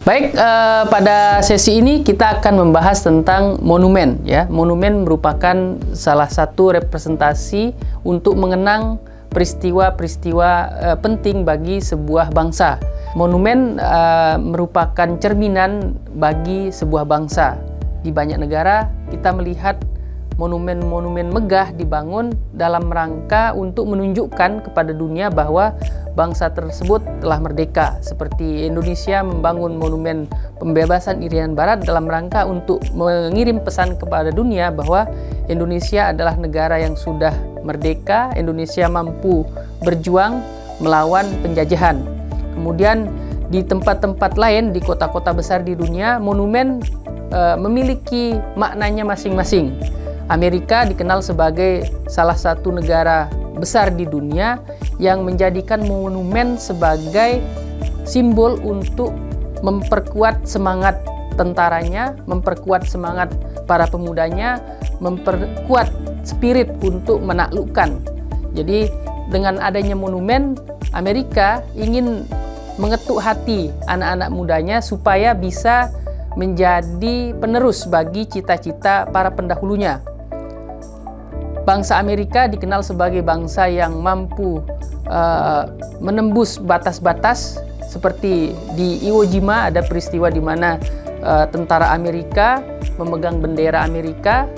Baik, pada sesi ini kita akan membahas tentang monumen. Ya, monumen merupakan salah satu representasi untuk mengenang peristiwa-peristiwa penting bagi sebuah bangsa. Monumen merupakan cerminan bagi sebuah bangsa. Di banyak negara kita melihat monumen-monumen megah dibangun dalam rangka untuk menunjukkan kepada dunia bahwa bangsa tersebut telah merdeka. Seperti Indonesia membangun monumen pembebasan Irian Barat dalam rangka untuk mengirim pesan kepada dunia bahwa Indonesia adalah negara yang sudah merdeka, Indonesia mampu berjuang melawan penjajahan. Kemudian di tempat-tempat lain, di kota-kota besar di dunia, monumen memiliki maknanya masing-masing. Amerika dikenal sebagai salah satu negara besar di dunia yang menjadikan monumen sebagai simbol untuk memperkuat semangat tentaranya, memperkuat semangat para pemudanya, memperkuat spirit untuk menaklukkan. Jadi dengan adanya monumen, Amerika ingin mengetuk hati anak-anak mudanya supaya bisa menjadi penerus bagi cita-cita para pendahulunya. Bangsa Amerika dikenal sebagai bangsa yang mampu menembus batas-batas. Seperti di Iwo Jima ada peristiwa di mana tentara Amerika memegang bendera Amerika,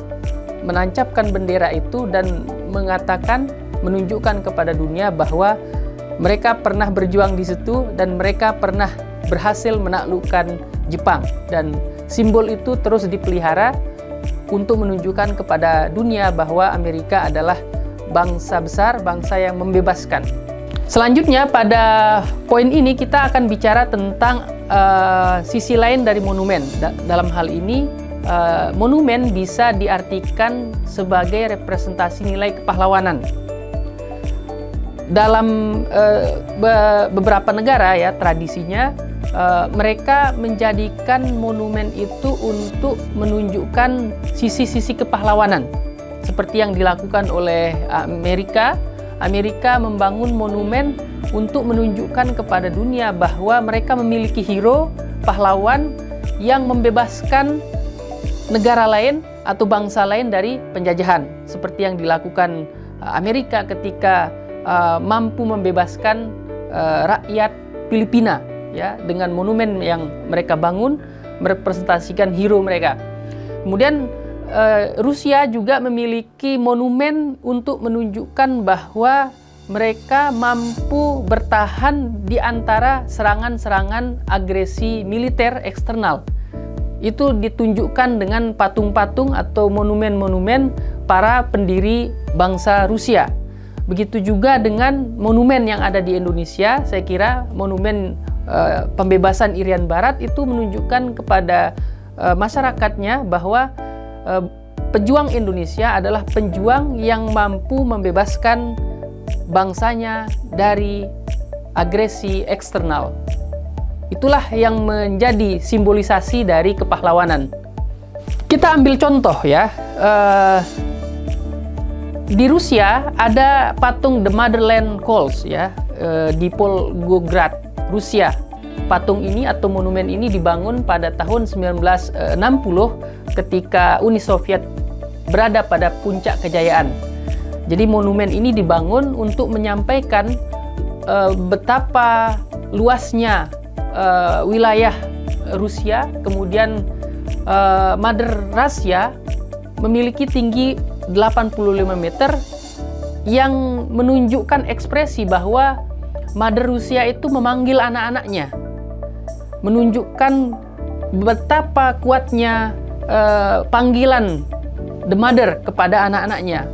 menancapkan bendera itu dan mengatakan, menunjukkan kepada dunia bahwa mereka pernah berjuang di situ dan mereka pernah berhasil menaklukkan Jepang. Dan simbol itu terus dipelihara untuk menunjukkan kepada dunia bahwa Amerika adalah bangsa besar, bangsa yang membebaskan. Selanjutnya pada poin ini kita akan bicara tentang sisi lain dari monumen. Dalam hal ini monumen bisa diartikan sebagai representasi nilai kepahlawanan. Dalam beberapa negara ya tradisinya mereka menjadikan monumen itu untuk menunjukkan sisi-sisi kepahlawanan. Seperti yang dilakukan oleh Amerika. Amerika membangun monumen untuk menunjukkan kepada dunia bahwa mereka memiliki hero, pahlawan yang membebaskan negara lain atau bangsa lain dari penjajahan. Seperti yang dilakukan Amerika ketika mampu membebaskan rakyat Filipina. Ya, dengan monumen yang mereka bangun merepresentasikan hero mereka. Kemudian Rusia juga memiliki monumen untuk menunjukkan bahwa mereka mampu bertahan di antara serangan-serangan agresi militer eksternal. Itu ditunjukkan dengan patung-patung atau monumen-monumen para pendiri bangsa Rusia. Begitu juga dengan monumen yang ada di Indonesia. Saya kira monumen pembebasan Irian Barat itu menunjukkan kepada masyarakatnya bahwa pejuang Indonesia adalah pejuang yang mampu membebaskan bangsanya dari agresi eksternal. Itulah yang menjadi simbolisasi dari kepahlawanan. Kita ambil contoh ya. Di Rusia ada patung The Motherland Calls ya, di Volgograd, Rusia. Patung ini atau monumen ini dibangun pada tahun 1960 ketika Uni Soviet berada pada puncak kejayaan. Jadi monumen ini dibangun untuk menyampaikan betapa luasnya wilayah Rusia. Kemudian Mother Russia memiliki tinggi 85 meter yang menunjukkan ekspresi bahwa Mother Rusia itu memanggil anak-anaknya, menunjukkan betapa kuatnya panggilan The Mother kepada anak-anaknya.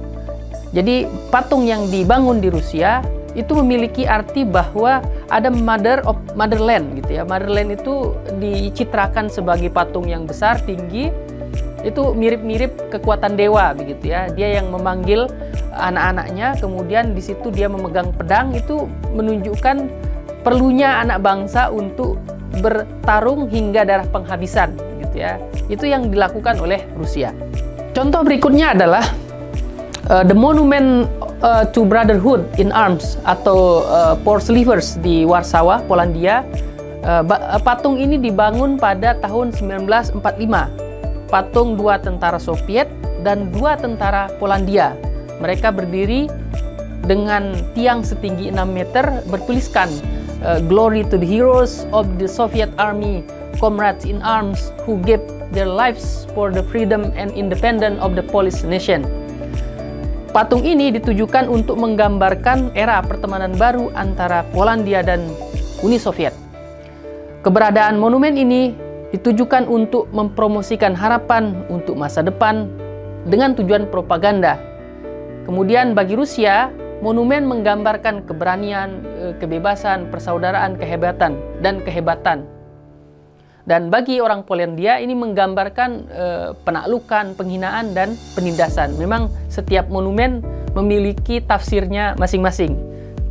Jadi patung yang dibangun di Rusia itu memiliki arti bahwa ada Mother of Motherland gitu ya. Motherland itu dicitrakan sebagai patung yang besar, tinggi. Itu mirip-mirip kekuatan dewa begitu ya. Dia yang memanggil anak-anaknya, kemudian di situ dia memegang pedang. Itu menunjukkan perlunya anak bangsa untuk bertarung hingga darah penghabisan gitu ya. Itu yang dilakukan oleh Rusia. Contoh berikutnya adalah the Monument to Brotherhood in Arms atau Four Slivers di Warsawa, Polandia. Patung ini dibangun pada tahun 1945. Patung 2 tentara Soviet dan 2 tentara Polandia. Mereka berdiri dengan tiang setinggi 6 meter bertuliskan "Glory to the heroes of the Soviet Army, comrades in arms who gave their lives for the freedom and independence of the Polish nation." Patung ini ditujukan untuk menggambarkan era pertemanan baru antara Polandia dan Uni Soviet. Keberadaan monumen ini ditujukan untuk mempromosikan harapan untuk masa depan dengan tujuan propaganda. Kemudian bagi Rusia, monumen menggambarkan keberanian, kebebasan, persaudaraan, kehebatan. Dan bagi orang Polandia ini menggambarkan penaklukan, penghinaan, dan penindasan. Memang setiap monumen memiliki tafsirnya masing-masing.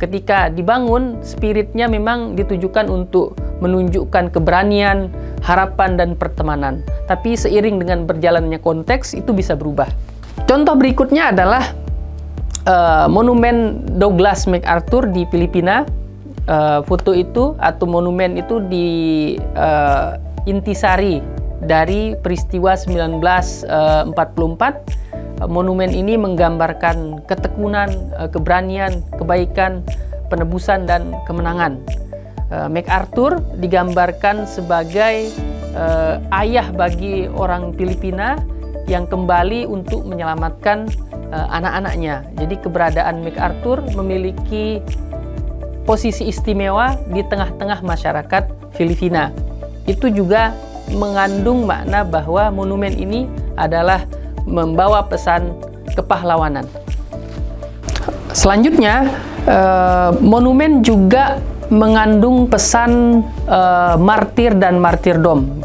Ketika dibangun, spiritnya memang ditujukan untuk menunjukkan keberanian, harapan, dan pertemanan. Tapi seiring dengan berjalannya konteks, itu bisa berubah. Contoh berikutnya adalah monumen Douglas MacArthur di Filipina. Foto itu atau monumen itu intisari dari peristiwa 1944. Monumen ini menggambarkan ketekunan, keberanian, kebaikan, penebusan, dan kemenangan. MacArthur digambarkan sebagai ayah bagi orang Filipina yang kembali untuk menyelamatkan anak-anaknya. Jadi keberadaan MacArthur memiliki posisi istimewa di tengah-tengah masyarakat Filipina. Itu juga mengandung makna bahwa monumen ini adalah membawa pesan kepahlawanan. Selanjutnya, monumen juga mengandung pesan martir dan martirdom,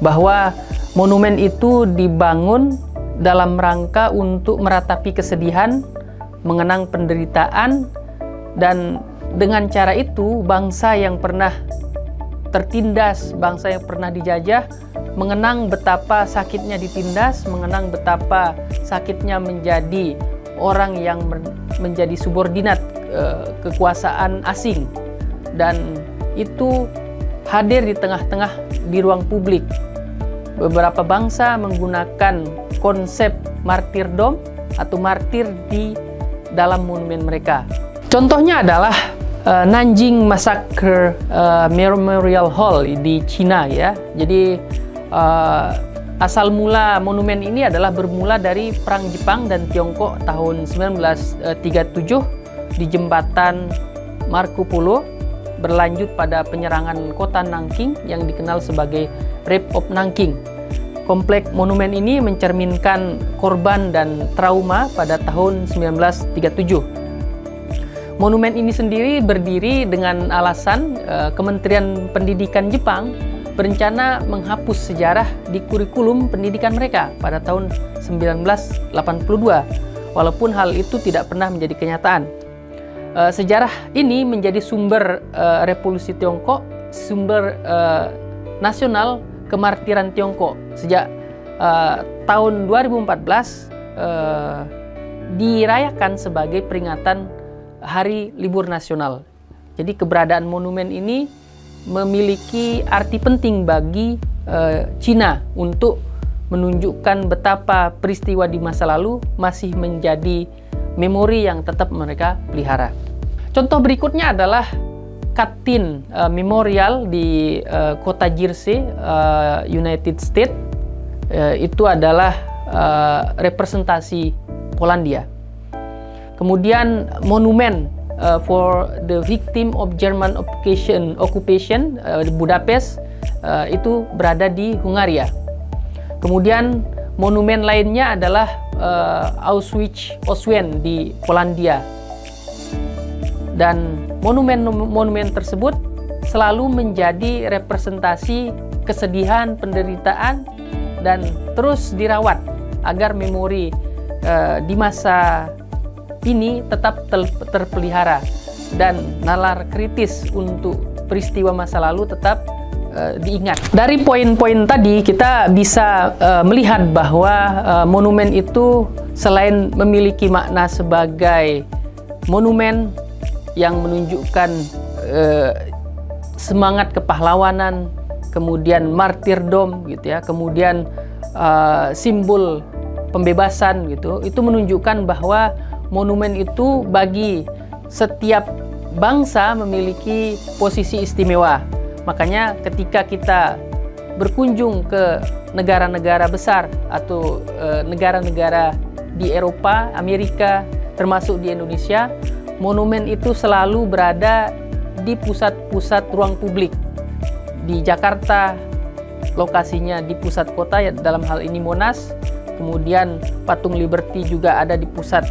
bahwa monumen itu dibangun dalam rangka untuk meratapi kesedihan, mengenang penderitaan, dan dengan cara itu bangsa yang pernah tertindas, bangsa yang pernah dijajah, mengenang betapa sakitnya ditindas, mengenang betapa sakitnya menjadi orang yang menjadi subordinat kekuasaan asing, dan itu hadir di tengah-tengah di ruang publik. Beberapa bangsa menggunakan konsep martirdom atau martir di dalam monumen mereka. Contohnya adalah Nanjing Massacre Memorial Hall di Cina, ya. Jadi asal mula monumen ini adalah bermula dari Perang Jepang dan Tiongkok tahun 1937 di jembatan Marco Polo, berlanjut pada penyerangan kota Nanking yang dikenal sebagai Rape of Nanking. Komplek monumen ini mencerminkan korban dan trauma pada tahun 1937. Monumen ini sendiri berdiri dengan alasan Kementerian Pendidikan Jepang berencana menghapus sejarah di kurikulum pendidikan mereka pada tahun 1982, walaupun hal itu tidak pernah menjadi kenyataan. Sejarah ini menjadi sumber revolusi Tiongkok, sumber nasional kemartiran Tiongkok. Sejak tahun 2014 dirayakan sebagai peringatan Hari Libur Nasional. Jadi keberadaan monumen ini memiliki arti penting bagi Cina untuk menunjukkan betapa peristiwa di masa lalu masih menjadi memori yang tetap mereka pelihara. Contoh berikutnya adalah Katyn Memorial di kota Jersey, United States. Itu adalah representasi Polandia. Kemudian monumen for the victim of German occupation Budapest itu berada di Hungaria. Kemudian monumen lainnya adalah Auschwitz di Polandia. Dan monumen tersebut selalu menjadi representasi kesedihan, penderitaan, dan terus dirawat agar memori di masa ini tetap terpelihara dan nalar kritis untuk peristiwa masa lalu tetap diingat. Dari poin-poin tadi kita bisa melihat bahwa monumen itu selain memiliki makna sebagai monumen yang menunjukkan semangat kepahlawanan, kemudian martirdom gitu ya, kemudian simbol pembebasan gitu. Itu menunjukkan bahwa monumen itu bagi setiap bangsa memiliki posisi istimewa. Makanya ketika kita berkunjung ke negara-negara besar atau negara-negara di Eropa, Amerika, termasuk di Indonesia, monumen itu selalu berada di pusat-pusat ruang publik. Di Jakarta, lokasinya di pusat kota, ya, dalam hal ini Monas. Kemudian Patung Liberty juga ada di pusat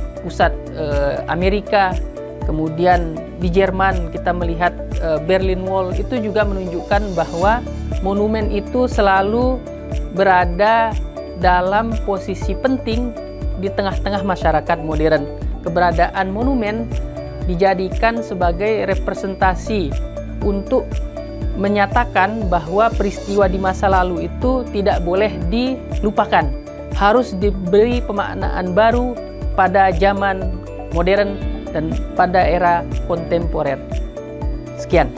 Amerika. Kemudian di Jerman kita melihat Berlin Wall. Itu juga menunjukkan bahwa monumen itu selalu berada dalam posisi penting di tengah-tengah masyarakat modern. Keberadaan monumen dijadikan sebagai representasi untuk menyatakan bahwa peristiwa di masa lalu itu tidak boleh dilupakan. Harus diberi pemaknaan baru pada zaman modern dan pada era kontemporer. Sekian.